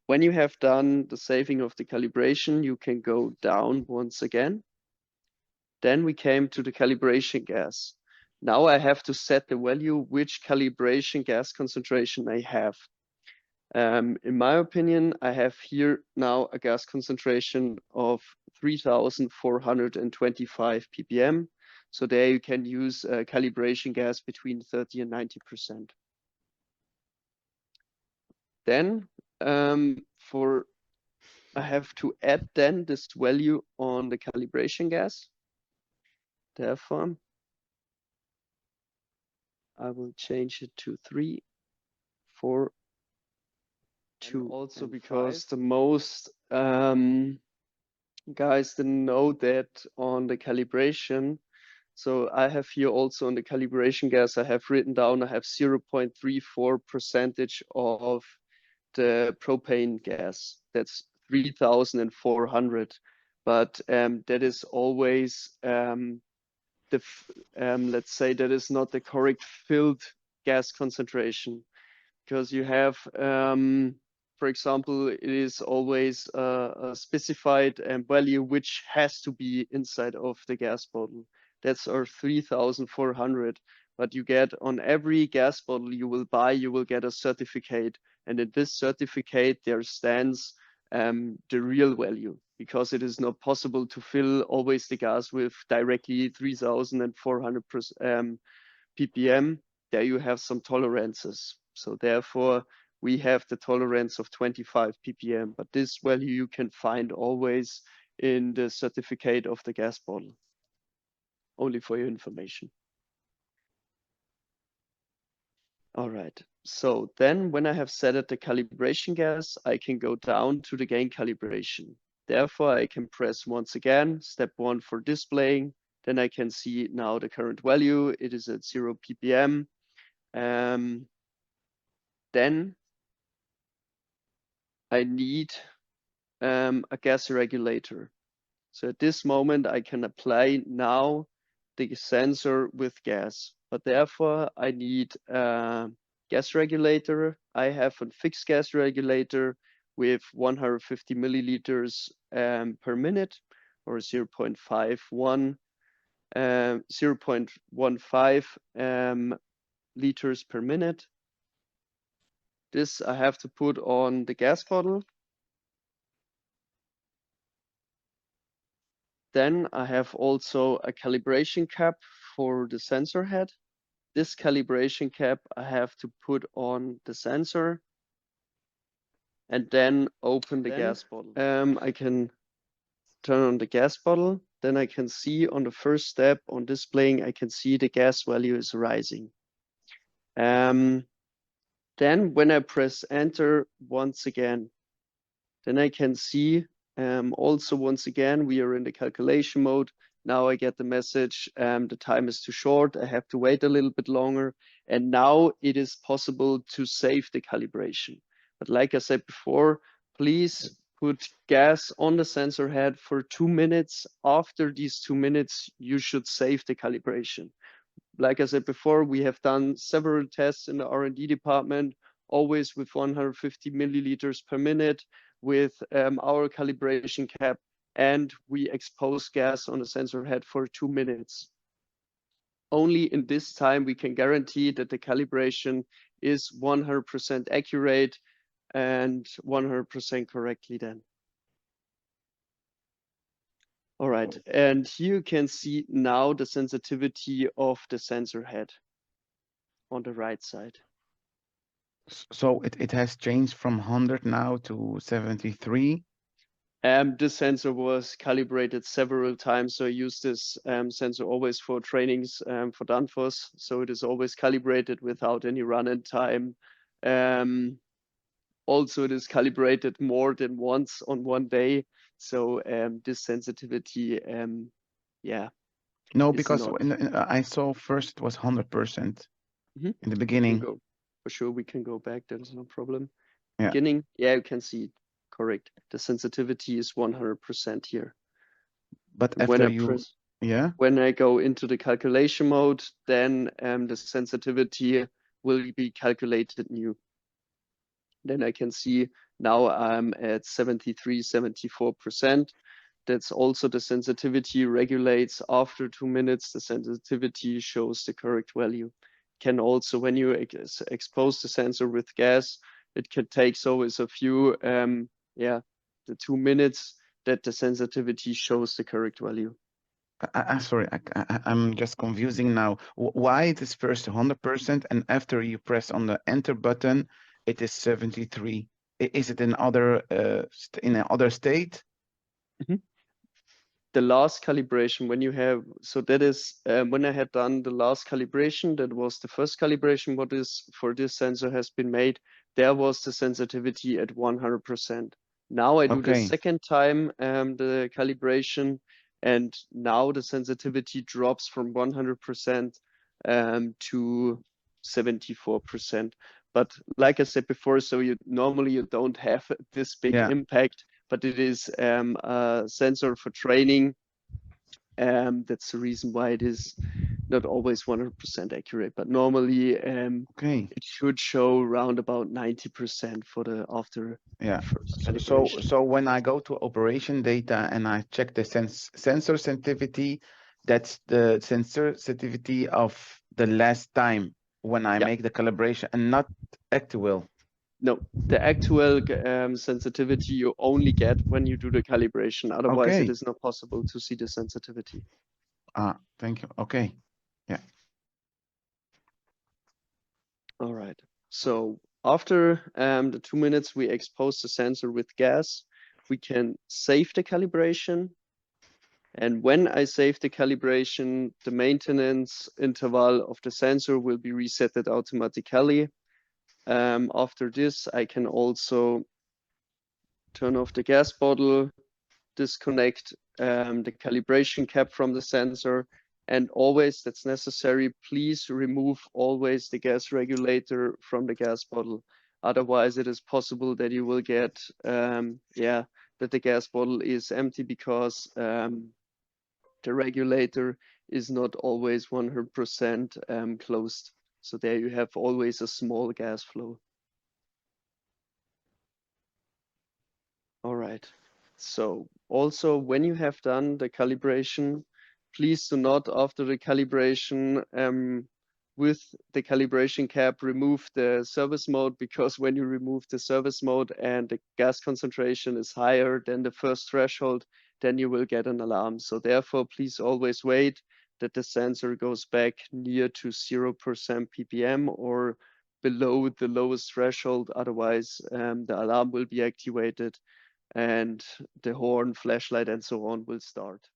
when you have done the saving of the calibration, you can go down once again. Then we came to the calibration gas. Now I have to set the value which calibration gas concentration I have. In my opinion, I have here now a gas concentration of 3,425 ppm. So there you can use calibration gas between 30 and 90%. Then I have to add then this value on the calibration gas. Therefore, I will change it to 3, 4, 2. And also because 5. The most guys didn't know that on the calibration. So I have here also on the calibration gas, I have written down, I have 0.34% of the propane gas. That's 3,400. But that is always let's say that is not the correct filled gas concentration, because you have, for example, it is always a specified value which has to be inside of the gas bottle. That's our 3,400. But you get on every gas bottle you will buy, you will get a certificate. And in this certificate, there stands the real value, because it is not possible to fill always the gas with directly 3,400 ppm. There you have some tolerances. So therefore, we have the tolerance of 25 ppm, but this value you can find always in the certificate of the gas bottle, only for your information. All right, so then when I have set at the calibration gas, I can go down to the gain calibration. Therefore, I can press once again, step 1 for displaying. Then I can see now the current value. It is at 0 ppm. Then I need a gas regulator. So at this moment, I can apply now the sensor with gas, but therefore I need a gas regulator. I have a fixed gas regulator with 150 milliliters per minute, or 0.15 liters per minute. This I have to put on the gas bottle. Then I have also a calibration cap for the sensor head. This calibration cap I have to put on the sensor and then open the gas bottle. I can turn on the gas bottle. Then I can see on the first step on displaying, I can see the gas value is rising. Then when I press enter once again, then I can see also once again, we are in the calculation mode. Now I get the message, the time is too short. I have to wait a little bit longer. And now it is possible to save the calibration. But like I said before, please put gas on the sensor head for 2 minutes. After these 2 minutes, you should save the calibration. Like I said before, we have done several tests in the R&D department, always with 150 milliliters per minute with our calibration cap, and we expose gas on the sensor head for 2 minutes. Only in this time we can guarantee that the calibration is 100% accurate and 100% correctly then. All right, and here you can see now the sensitivity of the sensor head on the right side. So it has changed from 100 now to 73. This sensor was calibrated several times, so I use this sensor always for trainings for Danfoss. So it is always calibrated without any run-in time. Also, it is calibrated more than once on one day. So this sensitivity, yeah. No, because I saw first it was 100% in the beginning. For sure, we can go back. There is no problem. Yeah. Beginning, yeah, you can see it. Correct. The sensitivity is 100% here. But after when I go into the calculation mode, then the sensitivity will be calculated new. Then I can see Now I'm at 73, 74%. That's also the sensitivity regulates after 2 minutes. The sensitivity shows the correct value. Can also, when you expose the sensor with gas, it can take always a few, the 2 minutes that the sensitivity shows the correct value. Sorry, I'm just confusing now. Why it is first 100% and after you press on the enter button, it is 73? Is it in another state? Mhm. The last calibration when you have, so that is when I had done the last calibration, that was the first calibration what is for this sensor has been made, there was the sensitivity at 100%. Now I do the Okay. second time the calibration, and now the sensitivity drops from 100% to 74%. But like I said before, so you normally you don't have this big Yeah. impact, but it is a sensor for training. That's the reason why it is not always 100% accurate, but normally Okay. it should show around about 90% for the after Yeah. the first So, calibration. so when I go to operation data and I check the sensor sensitivity, that's the sensor sensitivity of the last time when I Yeah, make the calibration and not actual. no, the actual sensitivity you only get when you do the calibration. Otherwise, it Okay. is not possible to see the sensitivity. Thank you. Okay. Yeah. All right. So after the 2 minutes we expose the sensor with gas, we can save the calibration. And when I save the calibration, the maintenance interval of the sensor will be resetted automatically. After this, I can also turn off the gas bottle, disconnect the calibration cap from the sensor, and always that's necessary, please remove always the gas regulator from the gas bottle. Otherwise, it is possible that you will get, that the gas bottle is empty because the regulator is not always 100% closed. So there you have always a small gas flow. All right. So also when you have done the calibration, please do not after the calibration with the calibration cap remove the service mode, because when you remove the service mode and the gas concentration is higher than the first threshold, then you will get an alarm. So therefore, please always wait that the sensor goes back near to 0% ppm or below the lowest threshold. Otherwise, the alarm will be activated and the horn, flashlight, and so on will start.